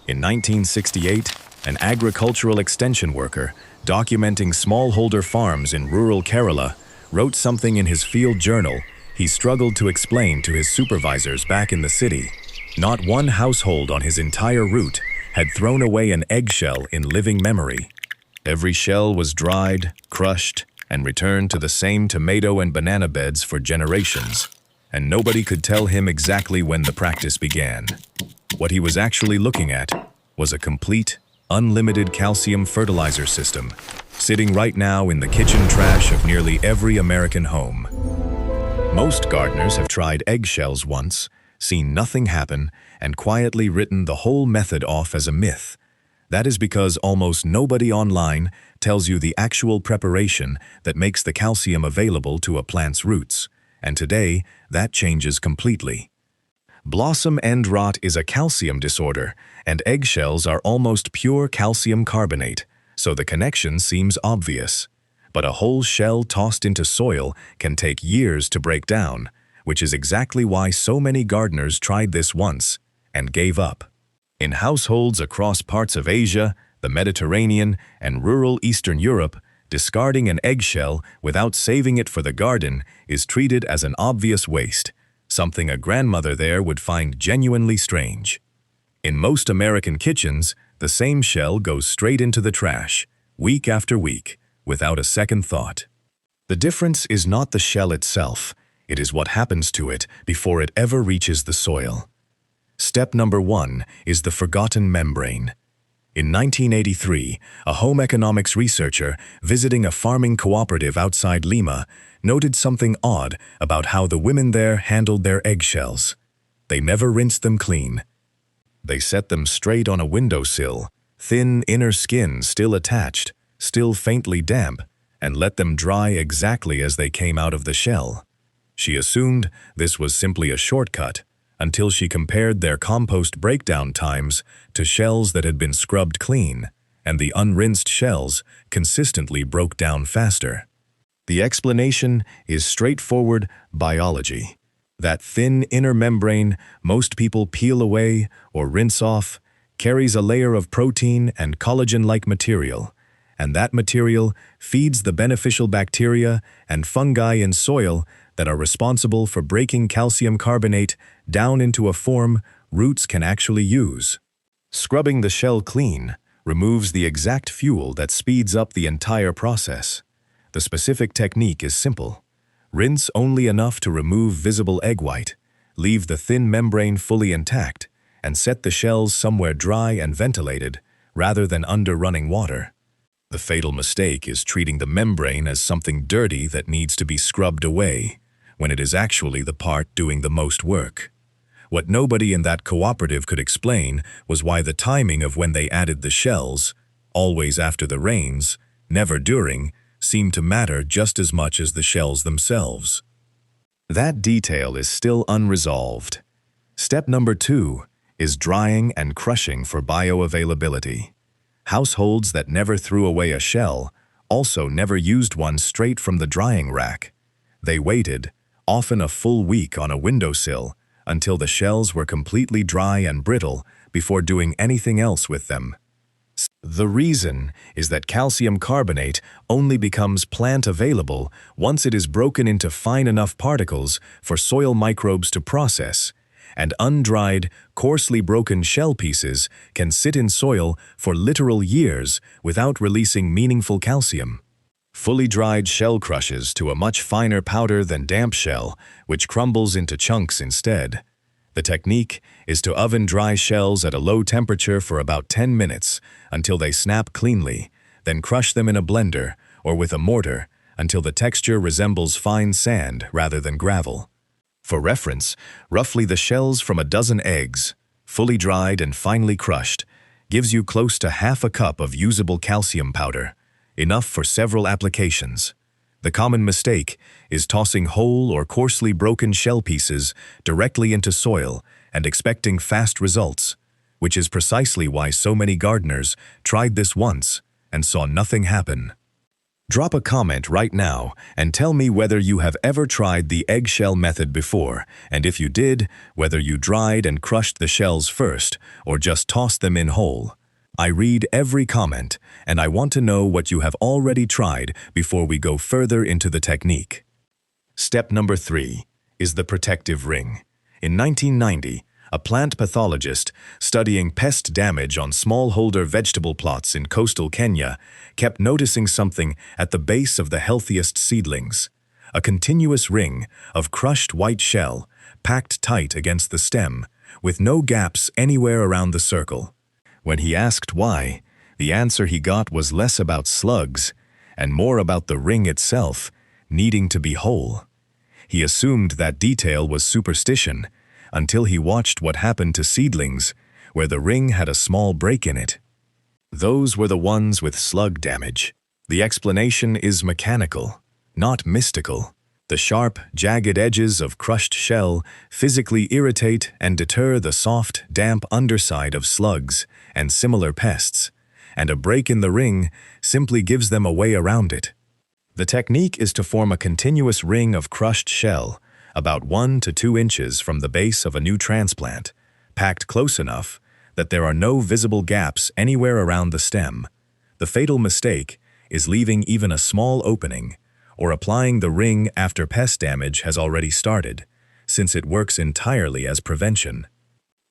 In 1968, an agricultural extension worker, documenting smallholder farms in rural Kerala, wrote something in his field journal he struggled to explain to his supervisors back in the city. Not one household on his entire route had thrown away an eggshell in living memory. Every shell was dried, crushed, and returned to the same tomato and banana beds for generations, and nobody could tell him exactly when the practice began. What he was actually looking at was a complete, unlimited calcium fertilizer system, sitting right now in the kitchen trash of nearly every American home. Most gardeners have tried eggshells once, seen nothing happen, and quietly written the whole method off as a myth. That is because almost nobody online tells you the actual preparation that makes the calcium available to a plant's roots, and today that changes completely. Blossom end rot is a calcium disorder, and eggshells are almost pure calcium carbonate, so the connection seems obvious. But a whole shell tossed into soil can take years to break down, which is exactly why so many gardeners tried this once and gave up. In households across parts of Asia, the Mediterranean, and rural Eastern Europe, discarding an eggshell without saving it for the garden is treated as an obvious waste, something a grandmother there would find genuinely strange. In most American kitchens, the same shell goes straight into the trash, week after week, without a second thought. The difference is not the shell itself, it is what happens to it before it ever reaches the soil. Step number 1 is the forgotten membrane. In 1983, a home economics researcher visiting a farming cooperative outside Lima noted something odd about how the women there handled their eggshells. They never rinsed them clean. They set them straight on a windowsill, thin inner skin still attached, still faintly damp, and let them dry exactly as they came out of the shell. She assumed this was simply a shortcut, until she compared their compost breakdown times to shells that had been scrubbed clean, and the unrinsed shells consistently broke down faster. The explanation is straightforward biology. That thin inner membrane most people peel away or rinse off carries a layer of protein and collagen-like material, and that material feeds the beneficial bacteria and fungi in soil that are responsible for breaking calcium carbonate down into a form roots can actually use. Scrubbing the shell clean removes the exact fuel that speeds up the entire process. The specific technique is simple. Rinse only enough to remove visible egg white, leave the thin membrane fully intact, and set the shells somewhere dry and ventilated rather than under running water. The fatal mistake is treating the membrane as something dirty that needs to be scrubbed away, when it is actually the part doing the most work. What nobody in that cooperative could explain was why the timing of when they added the shells, always after the rains, never during, seemed to matter just as much as the shells themselves. That detail is still unresolved. Step number 2 is drying and crushing for bioavailability. Households that never threw away a shell also never used one straight from the drying rack. They waited, often a full week on a windowsill, until the shells were completely dry and brittle before doing anything else with them. The reason is that calcium carbonate only becomes plant available once it is broken into fine enough particles for soil microbes to process, and undried, coarsely broken shell pieces can sit in soil for literal years without releasing meaningful calcium. Fully dried shell crushes to a much finer powder than damp shell, which crumbles into chunks instead. The technique is to oven dry shells at a low temperature for about 10 minutes until they snap cleanly, then crush them in a blender or with a mortar until the texture resembles fine sand rather than gravel. For reference, roughly the shells from a dozen eggs, fully dried and finely crushed, gives you close to half a cup of usable calcium powder, enough for several applications. The common mistake is tossing whole or coarsely broken shell pieces directly into soil and expecting fast results, which is precisely why so many gardeners tried this once and saw nothing happen. Drop a comment right now and tell me whether you have ever tried the eggshell method before, and if you did, whether you dried and crushed the shells first or just tossed them in whole. I read every comment, and I want to know what you have already tried before we go further into the technique. Step number 3 is the protective ring. In 1990, a plant pathologist studying pest damage on smallholder vegetable plots in coastal Kenya kept noticing something at the base of the healthiest seedlings: a continuous ring of crushed white shell packed tight against the stem, with no gaps anywhere around the circle. When he asked why, the answer he got was less about slugs and more about the ring itself needing to be whole. He assumed that detail was superstition until he watched what happened to seedlings where the ring had a small break in it. Those were the ones with slug damage. The explanation is mechanical, not mystical. The sharp, jagged edges of crushed shell physically irritate and deter the soft, damp underside of slugs and similar pests, and a break in the ring simply gives them a way around it. The technique is to form a continuous ring of crushed shell about 1 to 2 inches from the base of a new transplant, packed close enough that there are no visible gaps anywhere around the stem. The fatal mistake is leaving even a small opening or applying the ring after pest damage has already started, since it works entirely as prevention.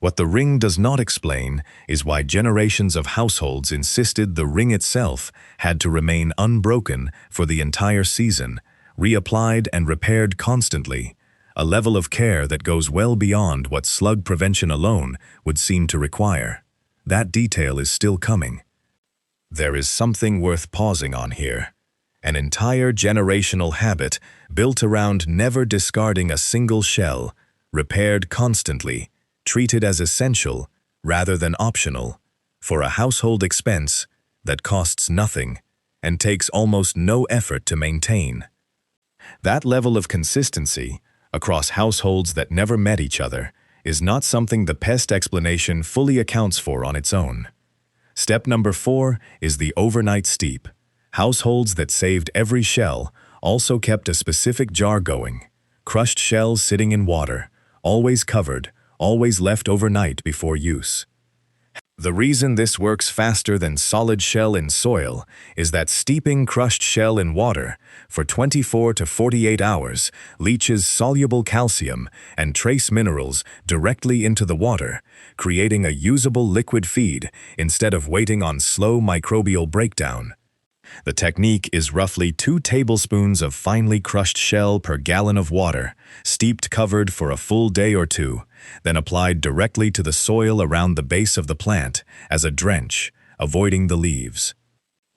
What the ring does not explain is why generations of households insisted the ring itself had to remain unbroken for the entire season, reapplied and repaired constantly, a level of care that goes well beyond what slug prevention alone would seem to require. That detail is still coming. There is something worth pausing on here. An entire generational habit built around never discarding a single shell, repaired constantly, treated as essential rather than optional, for a household expense that costs nothing and takes almost no effort to maintain. That level of consistency across households that never met each other is not something the pest explanation fully accounts for on its own. Step number 4 is the overnight steep. Households that saved every shell also kept a specific jar going, crushed shells sitting in water, always covered, always left overnight before use. The reason this works faster than solid shell in soil is that steeping crushed shell in water for 24 to 48 hours leaches soluble calcium and trace minerals directly into the water, creating a usable liquid feed instead of waiting on slow microbial breakdown. The technique is roughly 2 tablespoons of finely crushed shell per gallon of water, steeped covered for a full day or 2, then applied directly to the soil around the base of the plant as a drench, avoiding the leaves.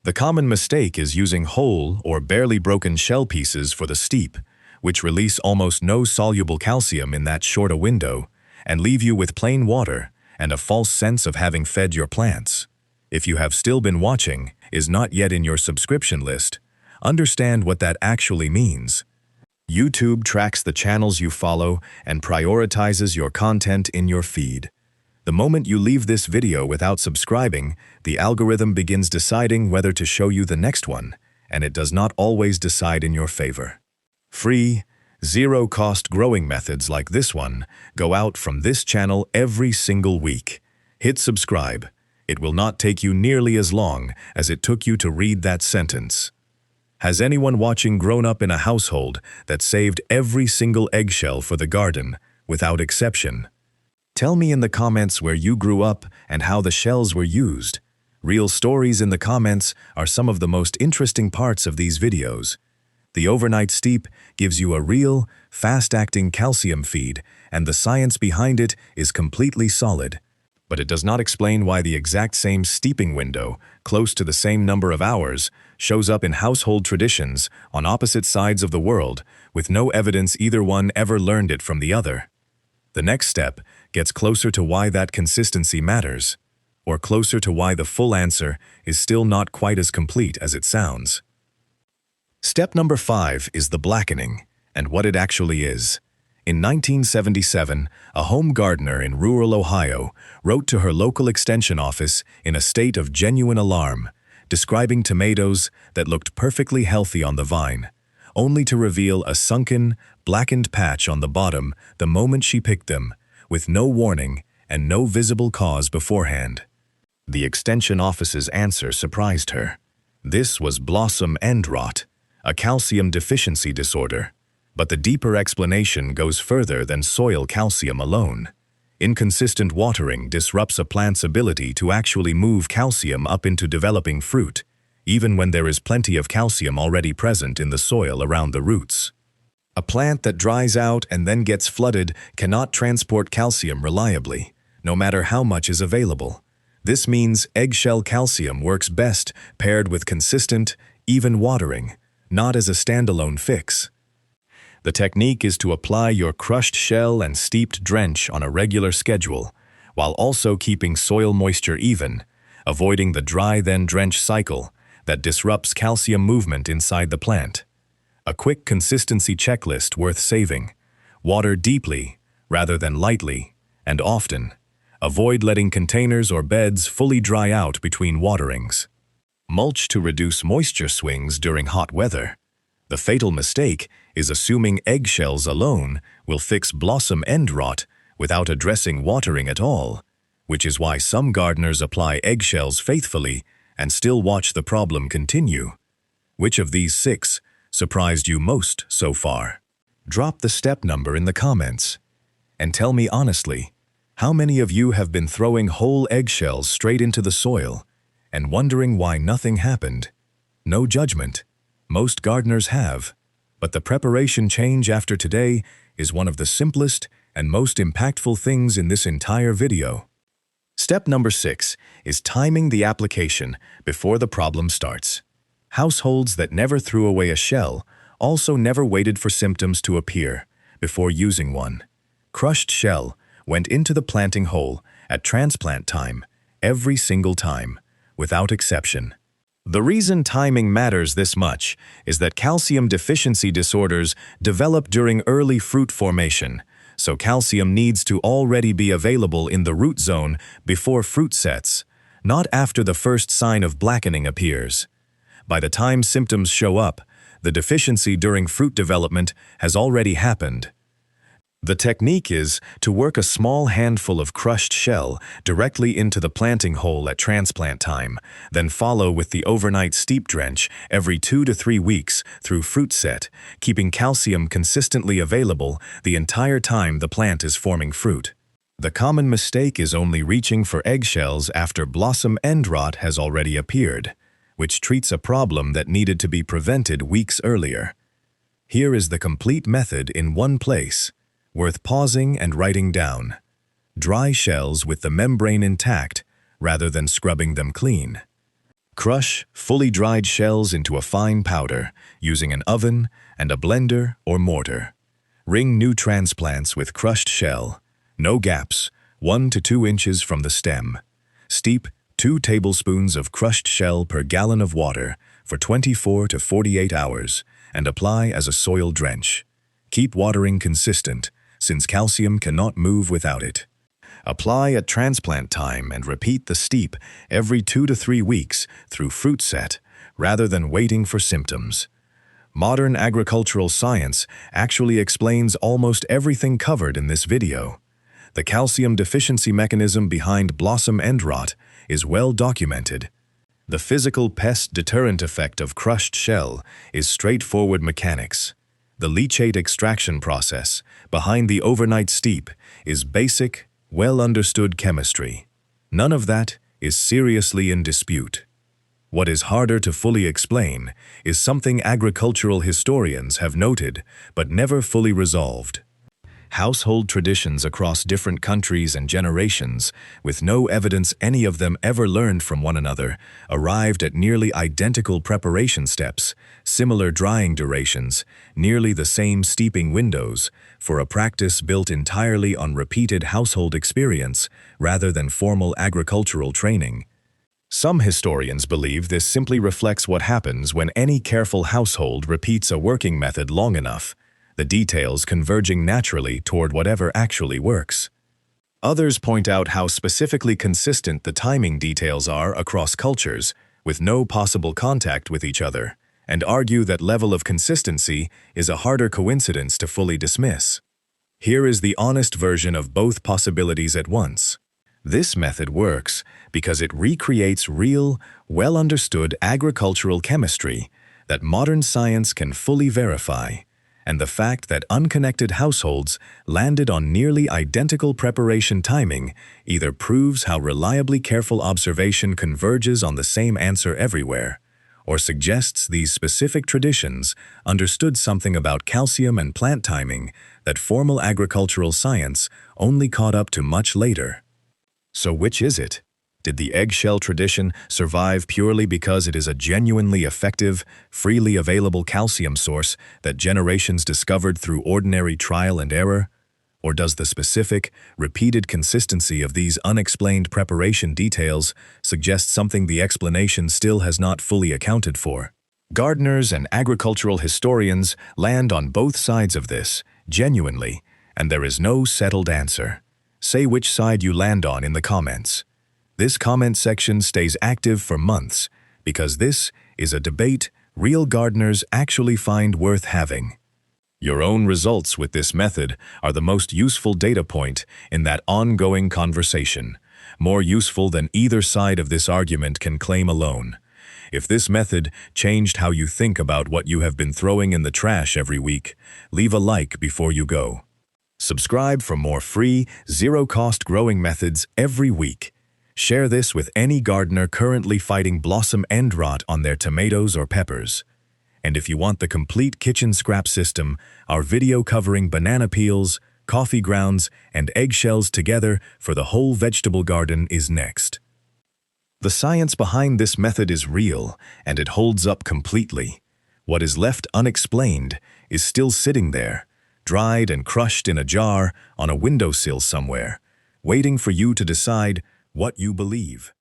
The common mistake is using whole or barely broken shell pieces for the steep, which release almost no soluble calcium in that short a window and leave you with plain water and a false sense of having fed your plants. If you have still been watching, is not yet in your subscription list, understand what that actually means. YouTube tracks the channels you follow and prioritizes your content in your feed. The moment you leave this video without subscribing, the algorithm begins deciding whether to show you the next one, and it does not always decide in your favor. Free, zero-cost growing methods like this one go out from this channel every single week. Hit subscribe. It will not take you nearly as long as it took you to read that sentence. Has anyone watching grown up in a household that saved every single eggshell for the garden, without exception? Tell me in the comments where you grew up and how the shells were used. Real stories in the comments are some of the most interesting parts of these videos. The overnight steep gives you a real, fast-acting calcium feed, and the science behind it is completely solid. But it does not explain why the exact same steeping window, close to the same number of hours, shows up in household traditions on opposite sides of the world, with no evidence either one ever learned it from the other. The next step gets closer to why that consistency matters, or closer to why the full answer is still not quite as complete as it sounds. Step number 5 is the blackening, and what it actually is. In 1977, a home gardener in rural Ohio wrote to her local extension office in a state of genuine alarm, describing tomatoes that looked perfectly healthy on the vine, only to reveal a sunken, blackened patch on the bottom the moment she picked them, with no warning and no visible cause beforehand. The extension office's answer surprised her. This was blossom end rot, a calcium deficiency disorder. But the deeper explanation goes further than soil calcium alone. Inconsistent watering disrupts a plant's ability to actually move calcium up into developing fruit, even when there is plenty of calcium already present in the soil around the roots. A plant that dries out and then gets flooded cannot transport calcium reliably, no matter how much is available. This means eggshell calcium works best paired with consistent, even watering, not as a standalone fix. The technique is to apply your crushed shell and steeped drench on a regular schedule, while also keeping soil moisture even, avoiding the dry then drench cycle that disrupts calcium movement inside the plant. A quick consistency checklist worth saving. Water deeply, rather than lightly, and often. Avoid letting containers or beds fully dry out between waterings. Mulch to reduce moisture swings during hot weather. The fatal mistake is assuming eggshells alone will fix blossom end rot without addressing watering at all, which is why some gardeners apply eggshells faithfully and still watch the problem continue. Which of these 6 surprised you most so far? Drop the step number in the comments. And tell me honestly, how many of you have been throwing whole eggshells straight into the soil and wondering why nothing happened? No judgment. Most gardeners have, but the preparation change after today is one of the simplest and most impactful things in this entire video. Step number 6 is timing the application before the problem starts. Households that never threw away a shell also never waited for symptoms to appear before using one. Crushed shell went into the planting hole at transplant time every single time, without exception. The reason timing matters this much is that calcium deficiency disorders develop during early fruit formation, so calcium needs to already be available in the root zone before fruit sets, not after the first sign of blackening appears. By the time symptoms show up, the deficiency during fruit development has already happened. The technique is to work a small handful of crushed shell directly into the planting hole at transplant time, then follow with the overnight steep drench every 2 to 3 weeks through fruit set, keeping calcium consistently available the entire time the plant is forming fruit. The common mistake is only reaching for eggshells after blossom end rot has already appeared, which treats a problem that needed to be prevented weeks earlier. Here is the complete method in one place, worth pausing and writing down. Dry shells with the membrane intact rather than scrubbing them clean. Crush fully dried shells into a fine powder using an oven and a blender or mortar. Ring new transplants with crushed shell, no gaps, 1 to 2 inches from the stem. Steep 2 tablespoons of crushed shell per gallon of water for 24 to 48 hours and apply as a soil drench. Keep watering consistent, since calcium cannot move without it. Apply at transplant time and repeat the steep every 2 to 3 weeks through fruit set, rather than waiting for symptoms. Modern agricultural science actually explains almost everything covered in this video. The calcium deficiency mechanism behind blossom end rot is well documented. The physical pest deterrent effect of crushed shell is straightforward mechanics. The leachate extraction process behind the overnight steep is basic, well-understood chemistry. None of that is seriously in dispute. What is harder to fully explain is something agricultural historians have noted but never fully resolved. Household traditions across different countries and generations, with no evidence any of them ever learned from one another, arrived at nearly identical preparation steps, similar drying durations, nearly the same steeping windows, for a practice built entirely on repeated household experience rather than formal agricultural training. Some historians believe this simply reflects what happens when any careful household repeats a working method long enough, the details converging naturally toward whatever actually works. Others point out how specifically consistent the timing details are across cultures, with no possible contact with each other, and argue that level of consistency is a harder coincidence to fully dismiss. Here is the honest version of both possibilities at once. This method works because it recreates real, well-understood agricultural chemistry that modern science can fully verify, and the fact that unconnected households landed on nearly identical preparation timing either proves how reliably careful observation converges on the same answer everywhere, or suggests these specific traditions understood something about calcium and plant timing that formal agricultural science only caught up to much later. So which is it? Did the eggshell tradition survive purely because it is a genuinely effective, freely available calcium source that generations discovered through ordinary trial and error? Or does the specific, repeated consistency of these unexplained preparation details suggest something the explanation still has not fully accounted for? Gardeners and agricultural historians land on both sides of this, genuinely, and there is no settled answer. Say which side you land on in the comments. This comment section stays active for months because this is a debate real gardeners actually find worth having. Your own results with this method are the most useful data point in that ongoing conversation, more useful than either side of this argument can claim alone. If this method changed how you think about what you have been throwing in the trash every week, leave a like before you go. Subscribe for more free, zero-cost growing methods every week. Share this with any gardener currently fighting blossom end rot on their tomatoes or peppers. And if you want the complete kitchen scrap system, our video covering banana peels, coffee grounds, and eggshells together for the whole vegetable garden is next. The science behind this method is real, and it holds up completely. What is left unexplained is still sitting there, dried and crushed in a jar on a windowsill somewhere, waiting for you to decide what you believe.